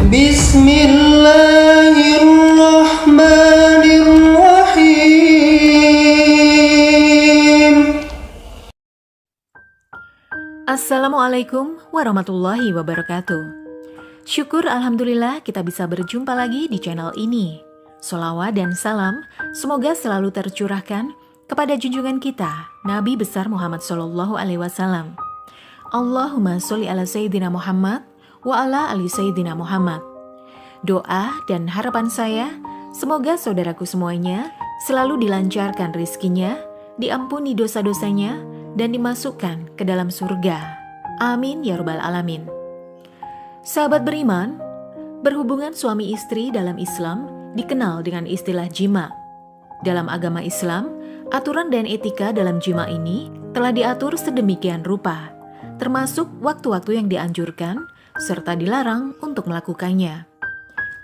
Bismillahirrahmanirrahim. Assalamualaikum warahmatullahi wabarakatuh. Syukur alhamdulillah kita bisa berjumpa lagi di channel ini. Sholawat dan salam semoga selalu tercurahkan kepada junjungan kita, Nabi besar Muhammad SAW. Allahumma sholli ala Sayyidina Muhammad wa ala ali Sayyidina Muhammad. Doa dan harapan saya, semoga saudaraku semuanya selalu dilancarkan rizkinya, diampuni dosa-dosanya, dan dimasukkan ke dalam surga. Amin ya rabbal alamin. Sahabat beriman, berhubungan suami istri dalam Islam dikenal dengan istilah jima. Dalam agama Islam, aturan dan etika dalam jima ini telah diatur sedemikian rupa, termasuk waktu-waktu yang dianjurkan serta dilarang untuk melakukannya.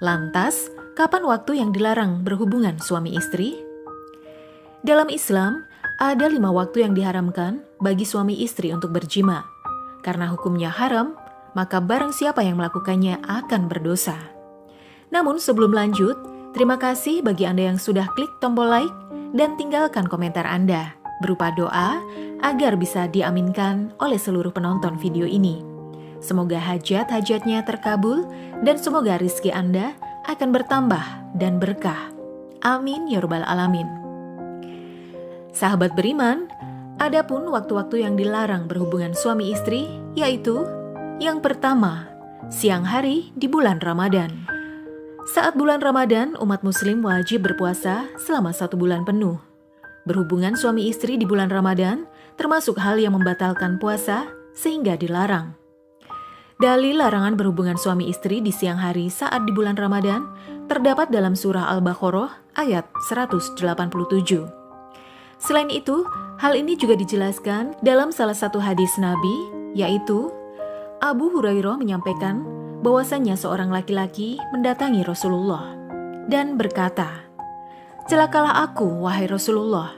Lantas, kapan waktu yang dilarang berhubungan suami istri? Dalam Islam, ada 5 waktu yang diharamkan bagi suami istri untuk berjima. Karena hukumnya haram, maka barang siapa yang melakukannya akan berdosa. Namun sebelum lanjut, terima kasih bagi Anda yang sudah klik tombol like dan tinggalkan komentar Anda berupa doa agar bisa diaminkan oleh seluruh penonton video ini. Semoga hajat-hajatnya terkabul dan semoga rizki Anda akan bertambah dan berkah. Amin ya rabbal alamin. Sahabat beriman, adapun waktu-waktu yang dilarang berhubungan suami istri, yaitu yang pertama, siang hari di bulan Ramadan. Saat bulan Ramadan, umat muslim wajib berpuasa selama 1 bulan penuh. Berhubungan suami istri di bulan Ramadan termasuk hal yang membatalkan puasa sehingga dilarang. Dalil larangan berhubungan suami istri di siang hari saat di bulan Ramadan terdapat dalam surah Al-Baqarah ayat 187. Selain itu, hal ini juga dijelaskan dalam salah satu hadis Nabi, yaitu Abu Hurairah menyampaikan bahwasannya seorang laki-laki mendatangi Rasulullah dan berkata, "Celakalah aku, wahai Rasulullah."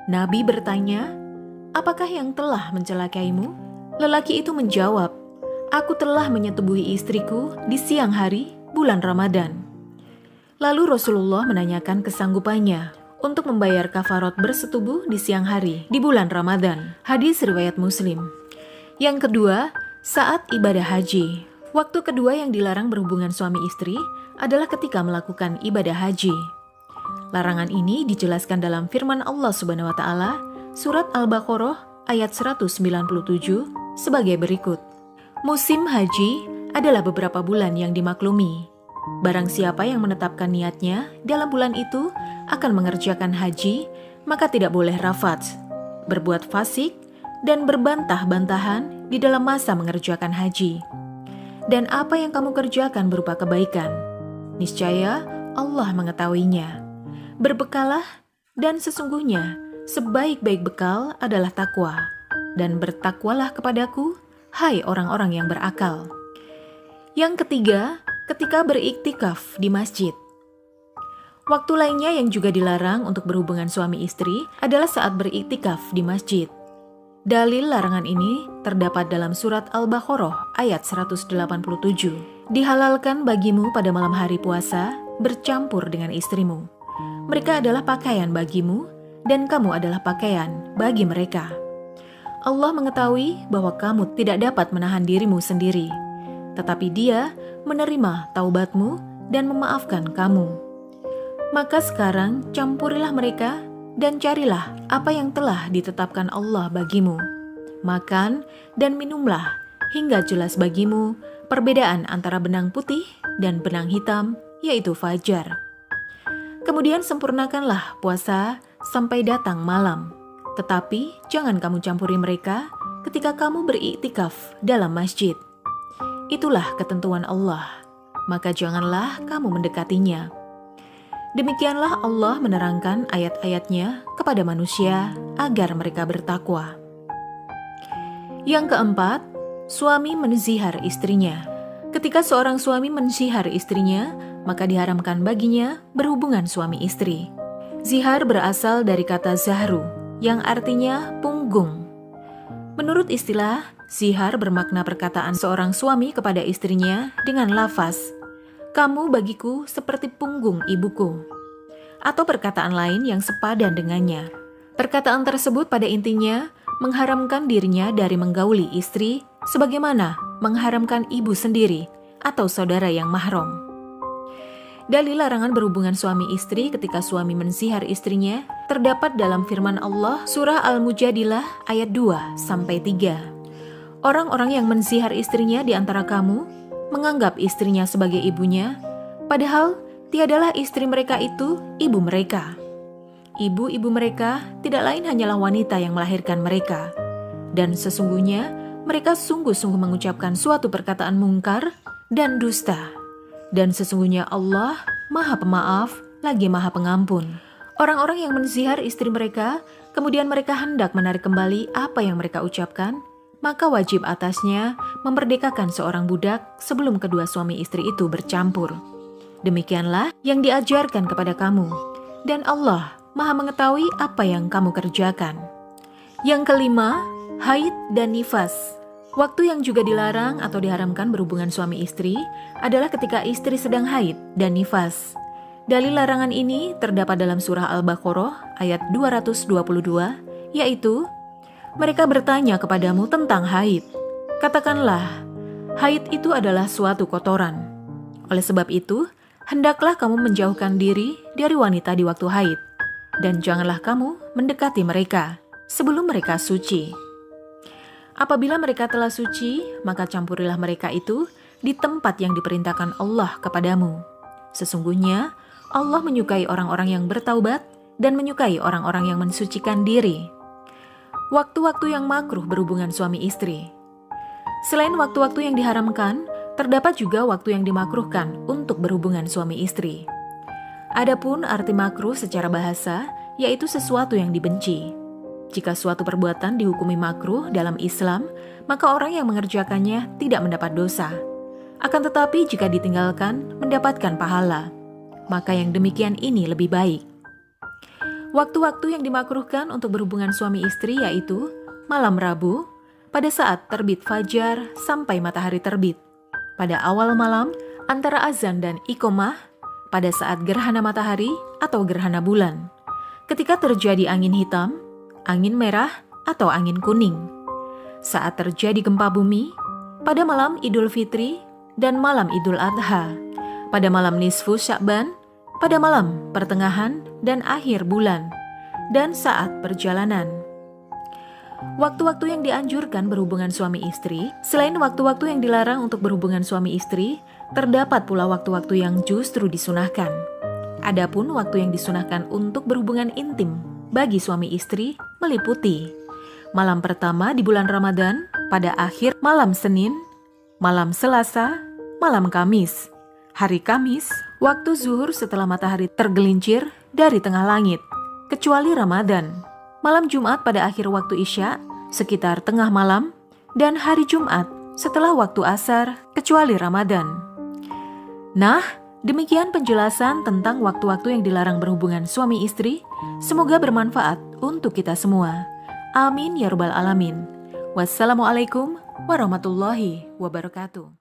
Nabi bertanya, "Apakah yang telah mencelakaimu?" Lelaki itu menjawab, "Aku telah menyetubuhi istriku di siang hari bulan Ramadan." Lalu Rasulullah menanyakan kesanggupannya untuk membayar kafarat bersetubuh di siang hari di bulan Ramadan. Hadis riwayat Muslim. Yang kedua, saat ibadah haji. Waktu kedua yang dilarang berhubungan suami istri adalah ketika melakukan ibadah haji. Larangan ini dijelaskan dalam firman Allah Subhanahu wa taala, surat Al-Baqarah ayat 197 sebagai berikut. Musim haji adalah beberapa bulan yang dimaklumi. Barang siapa yang menetapkan niatnya dalam bulan itu akan mengerjakan haji, maka tidak boleh rafats, berbuat fasik, dan berbantah-bantahan di dalam masa mengerjakan haji. Dan apa yang kamu kerjakan berupa kebaikan, niscaya Allah mengetahuinya. Berbekalah, dan sesungguhnya sebaik-baik bekal adalah takwa, dan bertakwalah kepadaku, hai orang-orang yang berakal. Yang ketiga, ketika beriktikaf di masjid. Waktu lainnya yang juga dilarang untuk berhubungan suami istri adalah saat beriktikaf di masjid. Dalil larangan ini terdapat dalam surat Al-Baqarah ayat 187. Dihalalkan bagimu pada malam hari puasa bercampur dengan istrimu. Mereka adalah pakaian bagimu dan kamu adalah pakaian bagi mereka. Allah mengetahui bahwa kamu tidak dapat menahan dirimu sendiri, tetapi Dia menerima taubatmu dan memaafkan kamu. Maka sekarang campurilah mereka dan carilah apa yang telah ditetapkan Allah bagimu. Makan dan minumlah hingga jelas bagimu perbedaan antara benang putih dan benang hitam, yaitu fajar. Kemudian sempurnakanlah puasa sampai datang malam. Tetapi jangan kamu campuri mereka ketika kamu beriktikaf dalam masjid. Itulah ketentuan Allah, maka janganlah kamu mendekatinya. Demikianlah Allah menerangkan ayat-ayatnya kepada manusia agar mereka bertakwa. Yang keempat, suami menzihar istrinya. Ketika seorang suami menzihar istrinya, maka diharamkan baginya berhubungan suami istri. Zihar berasal dari kata zahru, yang artinya punggung. Menurut istilah, Zihar bermakna perkataan seorang suami kepada istrinya dengan lafaz, "Kamu bagiku seperti punggung ibuku." Atau perkataan lain yang sepadan dengannya. Perkataan tersebut pada intinya mengharamkan dirinya dari menggauli istri sebagaimana mengharamkan ibu sendiri atau saudara yang mahram. Dalil larangan berhubungan suami istri ketika suami menzihar istrinya terdapat dalam firman Allah surah Al-Mujadilah ayat 2-3. Orang-orang yang menzihar istrinya di antara kamu menganggap istrinya sebagai ibunya, padahal tiadalah istri mereka itu ibu mereka. Ibu-ibu mereka tidak lain hanyalah wanita yang melahirkan mereka. Dan sesungguhnya mereka sungguh-sungguh mengucapkan suatu perkataan mungkar dan dusta. Dan sesungguhnya Allah Maha Pemaaf lagi Maha Pengampun. Orang-orang yang menzihar istri mereka, kemudian mereka hendak menarik kembali apa yang mereka ucapkan, maka wajib atasnya memerdekakan seorang budak sebelum kedua suami istri itu bercampur. Demikianlah yang diajarkan kepada kamu, dan Allah Maha mengetahui apa yang kamu kerjakan. Yang kelima, haid dan nifas. Waktu yang juga dilarang atau diharamkan berhubungan suami istri adalah ketika istri sedang haid dan nifas. Dalil larangan ini terdapat dalam surah Al-Baqarah ayat 222, yaitu, mereka bertanya kepadamu tentang haid. Katakanlah, haid itu adalah suatu kotoran. Oleh sebab itu, hendaklah kamu menjauhkan diri dari wanita di waktu haid, dan janganlah kamu mendekati mereka sebelum mereka suci. Apabila mereka telah suci, maka campurilah mereka itu di tempat yang diperintahkan Allah kepadamu. Sesungguhnya, Allah menyukai orang-orang yang bertaubat dan menyukai orang-orang yang mensucikan diri. Waktu-waktu yang makruh berhubungan suami istri. Selain waktu-waktu yang diharamkan, terdapat juga waktu yang dimakruhkan untuk berhubungan suami istri. Adapun arti makruh secara bahasa, yaitu sesuatu yang dibenci. Jika suatu perbuatan dihukumi makruh dalam Islam, maka orang yang mengerjakannya tidak mendapat dosa. Akan tetapi jika ditinggalkan, mendapatkan pahala. Maka yang demikian ini lebih baik. Waktu-waktu yang dimakruhkan untuk berhubungan suami istri yaitu malam Rabu, pada saat terbit fajar sampai matahari terbit, pada awal malam antara azan dan iqomah, pada saat gerhana matahari atau gerhana bulan, ketika terjadi angin hitam, angin merah atau angin kuning, saat terjadi gempa bumi, pada malam Idul Fitri dan malam Idul Adha, pada malam nisfu Sya'ban, pada malam pertengahan dan akhir bulan, dan saat perjalanan. Waktu-waktu yang dianjurkan berhubungan suami istri, selain waktu-waktu yang dilarang untuk berhubungan suami istri, terdapat pula waktu-waktu yang justru disunahkan. Adapun waktu yang disunahkan untuk berhubungan intim bagi suami istri meliputi malam pertama di bulan Ramadan pada akhir malam Senin, malam Selasa, malam Kamis, hari Kamis, waktu zuhur setelah matahari tergelincir dari tengah langit, kecuali Ramadan, malam Jumat pada akhir waktu Isya sekitar tengah malam, dan hari Jumat setelah waktu asar kecuali Ramadan. Nah, demikian penjelasan tentang waktu-waktu yang dilarang berhubungan suami istri. Semoga bermanfaat untuk kita semua. Amin ya rabbal alamin. Wassalamualaikum warahmatullahi wabarakatuh.